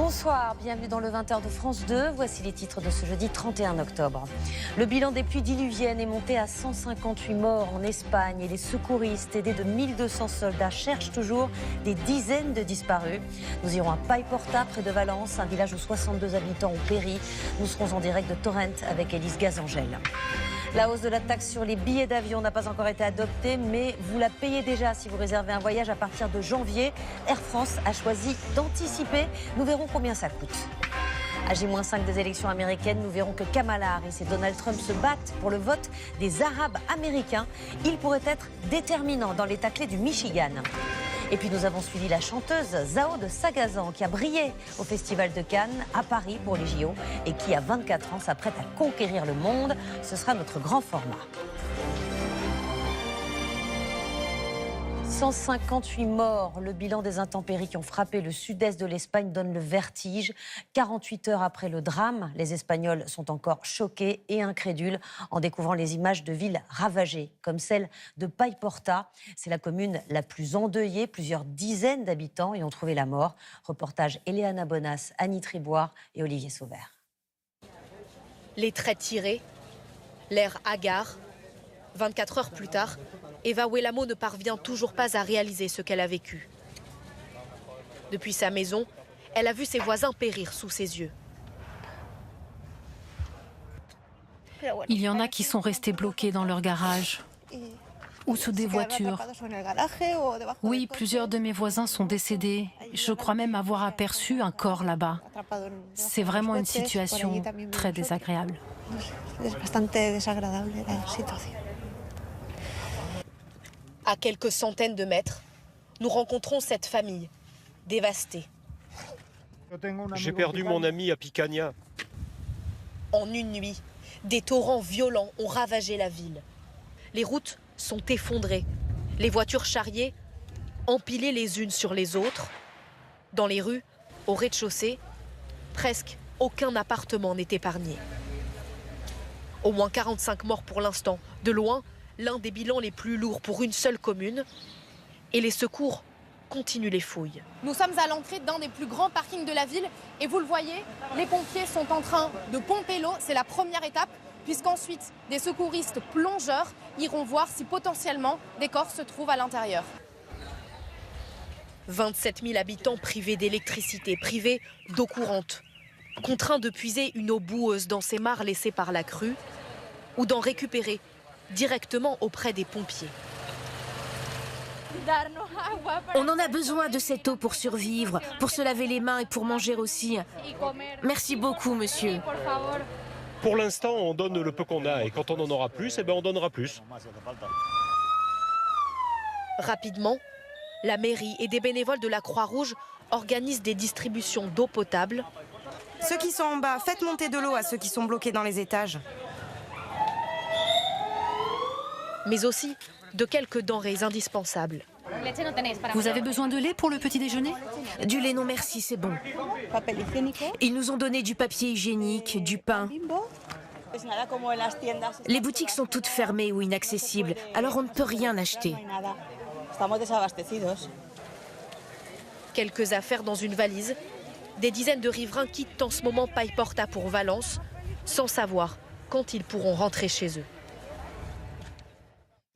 Bonsoir, bienvenue dans le 20h de France 2. Voici les titres de ce jeudi 31 octobre. Le bilan des pluies diluviennes est monté à 158 morts en Espagne et les secouristes, aidés de 1200 soldats, cherchent toujours des dizaines de disparus. Nous irons à Paiporta, près de Valence, un village où 62 habitants ont péri. Nous serons en direct de Torrent avec Élise Gazangel. La hausse de la taxe sur les billets d'avion n'a pas encore été adoptée, mais vous la payez déjà si vous réservez un voyage à partir de janvier. Air France a choisi d'anticiper. Nous verrons combien ça coûte. À J-5 des élections américaines, nous verrons que Kamala Harris et Donald Trump se battent pour le vote des Arabes américains. Il pourrait être déterminant dans l'État clé du Michigan. Et puis nous avons suivi la chanteuse Zao de Sagazan qui a brillé au Festival de Cannes à Paris pour les JO et qui à 24 ans s'apprête à conquérir le monde. Ce sera notre grand format. 158 morts, le bilan des intempéries qui ont frappé le sud-est de l'Espagne donne le vertige. 48 heures après le drame, les Espagnols sont encore choqués et incrédules en découvrant les images de villes ravagées, comme celle de Paiporta. C'est la commune la plus endeuillée, plusieurs dizaines d'habitants y ont trouvé la mort. Reportage Eleana Bonas, Annie Triboire et Olivier Sauvert. Les traits tirés, l'air hagard. 24 heures plus tard, Eva Huelamo ne parvient toujours pas à réaliser ce qu'elle a vécu. Depuis sa maison, elle a vu ses voisins périr sous ses yeux. Il y en a qui sont restés bloqués dans leur garage ou sous des voitures. Oui, plusieurs de mes voisins sont décédés. Je crois même avoir aperçu un corps là-bas. C'est vraiment une situation très désagréable. À quelques centaines de mètres, nous rencontrons cette famille, dévastée. J'ai perdu mon ami à Picaña. En une nuit, des torrents violents ont ravagé la ville. Les routes sont effondrées, les voitures charriées, empilées les unes sur les autres. Dans les rues, au rez-de-chaussée, presque aucun appartement n'est épargné. Au moins 45 morts pour l'instant. De loin, l'un des bilans les plus lourds pour une seule commune. Et les secours continuent les fouilles. Nous sommes à l'entrée d'un des plus grands parkings de la ville. Et vous le voyez, les pompiers sont en train de pomper l'eau. C'est la première étape, puisqu'ensuite, des secouristes plongeurs iront voir si potentiellement des corps se trouvent à l'intérieur. 27 000 habitants privés d'électricité, privés d'eau courante, contraints de puiser une eau boueuse dans ces mares laissées par la crue ou d'en récupérer directement auprès des pompiers. On en a besoin de cette eau pour survivre, pour se laver les mains et pour manger aussi. Merci beaucoup, monsieur. Pour l'instant, on donne le peu qu'on a et quand on en aura plus, on donnera plus. Rapidement, la mairie et des bénévoles de la Croix-Rouge organisent des distributions d'eau potable. Ceux qui sont en bas, faites monter de l'eau à ceux qui sont bloqués dans les étages. Mais aussi de quelques denrées indispensables. Vous avez besoin de lait pour le petit déjeuner? Du lait non merci, c'est bon. Ils nous ont donné du papier hygiénique, du pain. Les boutiques sont toutes fermées ou inaccessibles, alors on ne peut rien acheter. Quelques affaires dans une valise. Des dizaines de riverains quittent en ce moment Paiporta pour Valence, sans savoir quand ils pourront rentrer chez eux.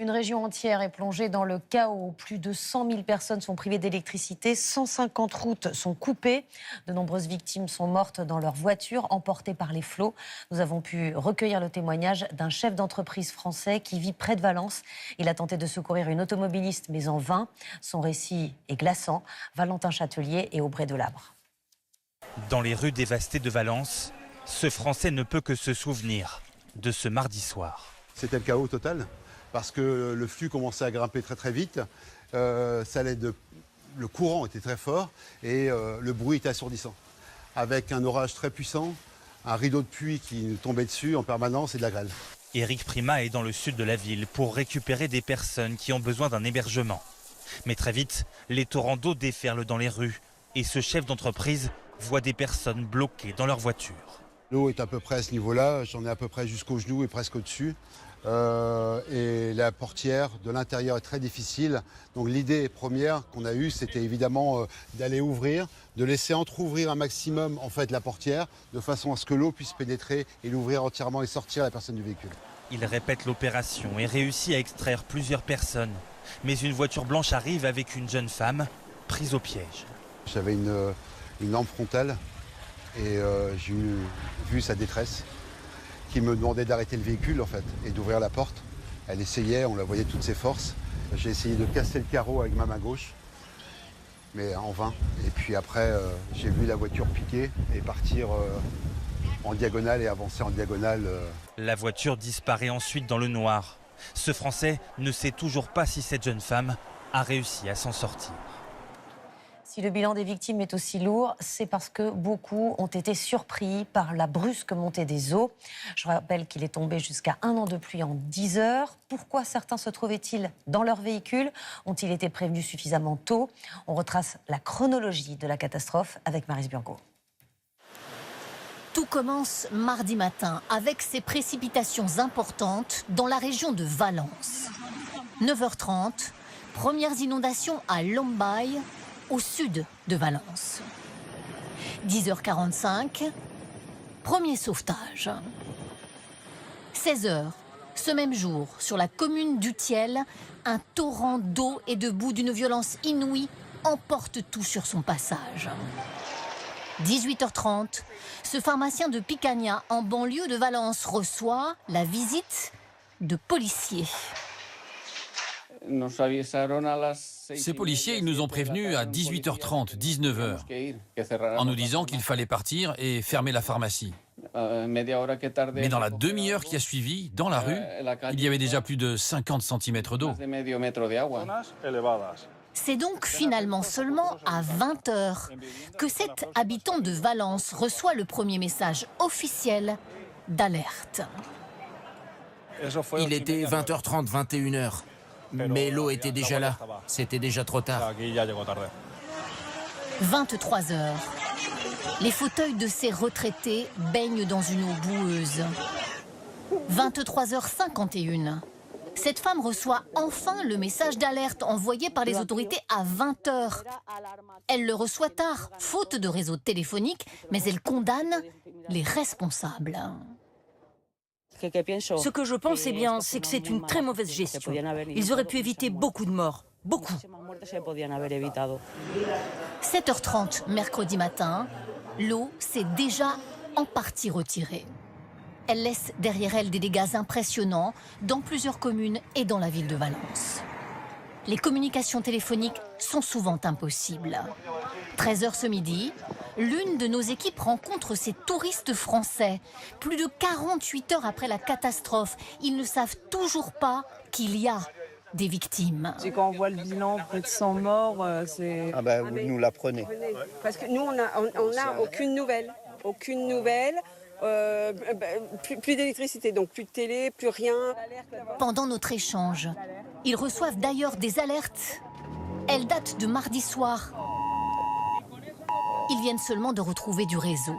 Une région entière est plongée dans le chaos. Plus de 100 000 personnes sont privées d'électricité. 150 routes sont coupées. De nombreuses victimes sont mortes dans leur voiture, emportées par les flots. Nous avons pu recueillir le témoignage d'un chef d'entreprise français qui vit près de Valence. Il a tenté de secourir une automobiliste, mais en vain. Son récit est glaçant. Valentin Châtelier et Aubray Delabre. Dans les rues dévastées de Valence, ce Français ne peut que se souvenir de ce mardi soir. C'était le chaos total. Parce que le flux commençait à grimper très très vite, le courant était très fort et le bruit était assourdissant. Avec un orage très puissant, un rideau de pluie qui nous tombait dessus en permanence et de la grêle. Éric Prima est dans le sud de la ville pour récupérer des personnes qui ont besoin d'un hébergement. Mais très vite, les torrents d'eau déferlent dans les rues et ce chef d'entreprise voit des personnes bloquées dans leur voiture. L'eau est à peu près à ce niveau-là, j'en ai à peu près jusqu'aux genoux et presque au-dessus. et la portière de l'intérieur est très difficile. Donc l'idée première qu'on a eue, c'était évidemment d'aller ouvrir, de laisser entrouvrir un maximum en fait la portière, de façon à ce que l'eau puisse pénétrer et l'ouvrir entièrement et sortir la personne du véhicule. Il répète l'opération et réussit à extraire plusieurs personnes. Mais une voiture blanche arrive avec une jeune femme prise au piège. J'avais une lampe frontale et j'ai vu sa détresse, qui me demandait d'arrêter le véhicule en fait et d'ouvrir la porte. Elle essayait, on la voyait toutes ses forces. J'ai essayé de casser le carreau avec ma main gauche, mais en vain. Et puis après, j'ai vu la voiture piquer et partir en diagonale et avancer en diagonale. La voiture disparaît ensuite dans le noir. Ce Français ne sait toujours pas si cette jeune femme a réussi à s'en sortir. Si le bilan des victimes est aussi lourd, c'est parce que beaucoup ont été surpris par la brusque montée des eaux. Je rappelle qu'il est tombé jusqu'à 1 an de pluie en 10 heures. Pourquoi certains se trouvaient-ils dans leur véhicule? Ont-ils été prévenus suffisamment tôt? On retrace la chronologie de la catastrophe avec Maryse Burgot. Tout commence mardi matin avec ces précipitations importantes dans la région de Valence. 9h30, premières inondations à Lombay, au sud de Valence. 10h45, premier sauvetage. 16h, ce même jour, sur la commune d'Utiel, un torrent d'eau et de boue d'une violence inouïe emporte tout sur son passage. 18h30, ce pharmacien de Picania, en banlieue de Valence, reçoit la visite de policiers. Ces policiers, ils nous ont prévenus à 18h30, 19h, en nous disant qu'il fallait partir et fermer la pharmacie. Mais dans la demi-heure qui a suivi, dans la rue, il y avait déjà plus de 50 cm d'eau. C'est donc finalement seulement à 20h que cet habitant de Valence reçoit le premier message officiel d'alerte. Il était 20h30, 21h. Mais l'eau était déjà là. C'était déjà trop tard. 23h. Les fauteuils de ces retraités baignent dans une eau boueuse. 23h51. Cette femme reçoit enfin le message d'alerte envoyé par les autorités à 20h. Elle le reçoit tard, faute de réseau téléphonique, mais elle condamne les responsables. Ce que je pense, c'est que c'est une très mauvaise gestion. Ils auraient pu éviter beaucoup de morts. Beaucoup. 7h30, mercredi matin, l'eau s'est déjà en partie retirée. Elle laisse derrière elle des dégâts impressionnants dans plusieurs communes et dans la ville de Valence. Les communications téléphoniques sont souvent impossibles. 13h ce midi, l'une de nos équipes rencontre ces touristes français. Plus de 48 heures après la catastrophe, ils ne savent toujours pas qu'il y a des victimes. Quand on voit le bilan, près de 100 morts, c'est... Ah ben, vous nous l'apprenez. Parce que nous, on n'a aucune nouvelle. Aucune nouvelle. Plus d'électricité, donc plus de télé, plus rien. Pendant notre échange, ils reçoivent d'ailleurs des alertes. Elles datent de mardi soir. Ils viennent seulement de retrouver du réseau.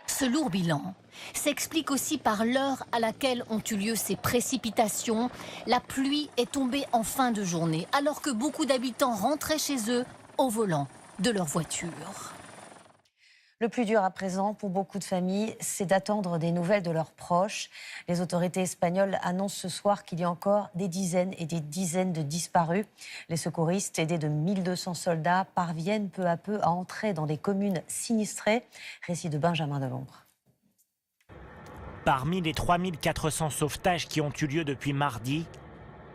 Ce lourd bilan s'explique aussi par l'heure à laquelle ont eu lieu ces précipitations. La pluie est tombée en fin de journée, alors que beaucoup d'habitants rentraient chez eux au volant de leur voiture. Le plus dur à présent pour beaucoup de familles, c'est d'attendre des nouvelles de leurs proches. Les autorités espagnoles annoncent ce soir qu'il y a encore des dizaines et des dizaines de disparus. Les secouristes, aidés de 1200 soldats, parviennent peu à peu à entrer dans des communes sinistrées. Récit de Benjamin Delombre. Parmi les 3400 sauvetages qui ont eu lieu depuis mardi,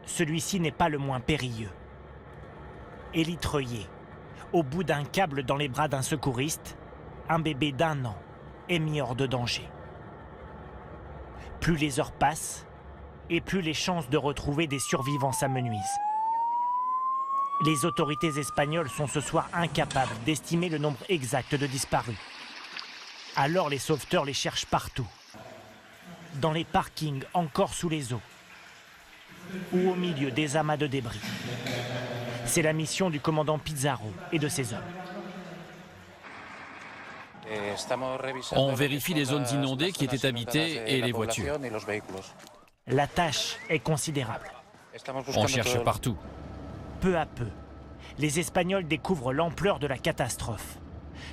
celui-ci n'est pas le moins périlleux. Élytreuillé, au bout d'un câble dans les bras d'un secouriste, un bébé d'1 an est mis hors de danger. Plus les heures passent, et plus les chances de retrouver des survivants s'amenuisent. Les autorités espagnoles sont ce soir incapables d'estimer le nombre exact de disparus. Alors les sauveteurs les cherchent partout. Dans les parkings encore sous les eaux, ou au milieu des amas de débris. C'est la mission du commandant Pizarro et de ses hommes. On vérifie les zones inondées qui étaient habitées et les voitures. La tâche est considérable. On cherche partout. Peu à peu, les Espagnols découvrent l'ampleur de la catastrophe.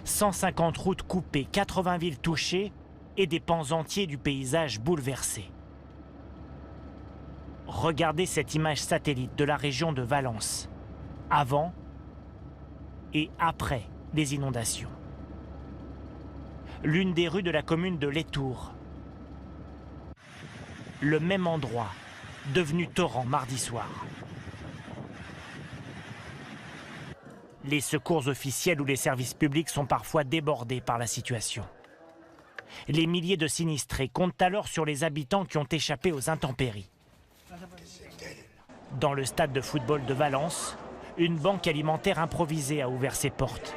150 routes coupées, 80 villes touchées et des pans entiers du paysage bouleversés. Regardez cette image satellite de la région de Valence, avant et après les inondations. L'une des rues de la commune de Létour. Le même endroit, devenu torrent mardi soir. Les secours officiels ou les services publics sont parfois débordés par la situation. Les milliers de sinistrés comptent alors sur les habitants qui ont échappé aux intempéries. Dans le stade de football de Valence, une banque alimentaire improvisée a ouvert ses portes.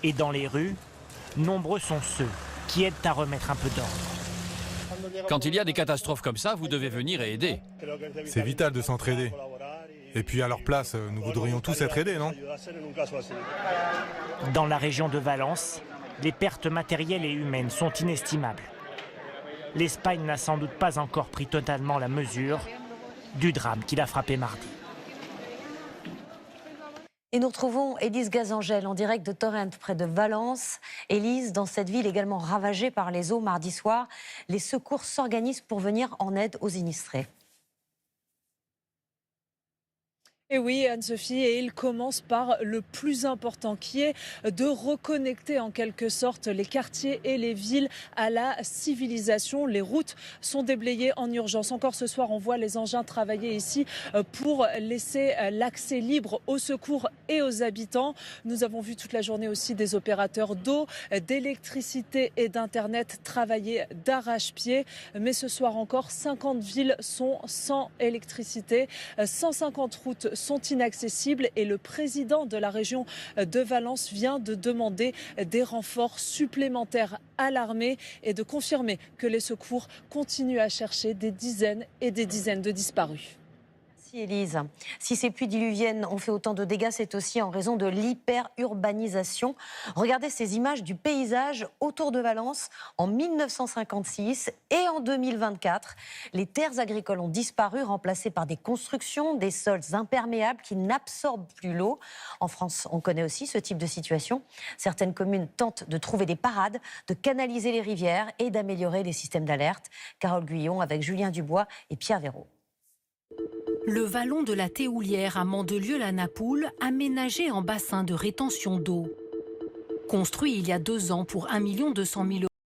Et dans les rues, nombreux sont ceux qui aident à remettre un peu d'ordre. Quand il y a des catastrophes comme ça, vous devez venir et aider. C'est vital de s'entraider. Et puis à leur place, nous voudrions tous être aidés, non? Dans la région de Valence, les pertes matérielles et humaines sont inestimables. L'Espagne n'a sans doute pas encore pris totalement la mesure du drame qui l'a frappé mardi. Et nous retrouvons Élise Gazangel en direct de Torrent, près de Valence. Élise, dans cette ville également ravagée par les eaux mardi soir, les secours s'organisent pour venir en aide aux sinistrés. Et oui, Anne-Sophie, et il commence par le plus important qui est de reconnecter en quelque sorte les quartiers et les villes à la civilisation. Les routes sont déblayées en urgence. Encore ce soir, on voit les engins travailler ici pour laisser l'accès libre aux secours et aux habitants. Nous avons vu toute la journée aussi des opérateurs d'eau, d'électricité et d'Internet travailler d'arrache-pied. Mais ce soir encore, 50 villes sont sans électricité, 150 routes sont inaccessibles et le président de la région de Valence vient de demander des renforts supplémentaires à l'armée et de confirmer que les secours continuent à chercher des dizaines et des dizaines de disparus. Merci Élise. Si ces pluies diluviennes ont fait autant de dégâts, c'est aussi en raison de l'hyperurbanisation. Regardez ces images du paysage autour de Valence en 1956 et en 2024. Les terres agricoles ont disparu, remplacées par des constructions, des sols imperméables qui n'absorbent plus l'eau. En France, on connaît aussi ce type de situation. Certaines communes tentent de trouver des parades, de canaliser les rivières et d'améliorer les systèmes d'alerte. Carole Guyon avec Julien Dubois et Pierre Véraud. Le vallon de la Théoulière à Mandelieu-la-Napoule, aménagé en bassin de rétention d'eau. Construit il y a 2 ans pour 1 200 000 €.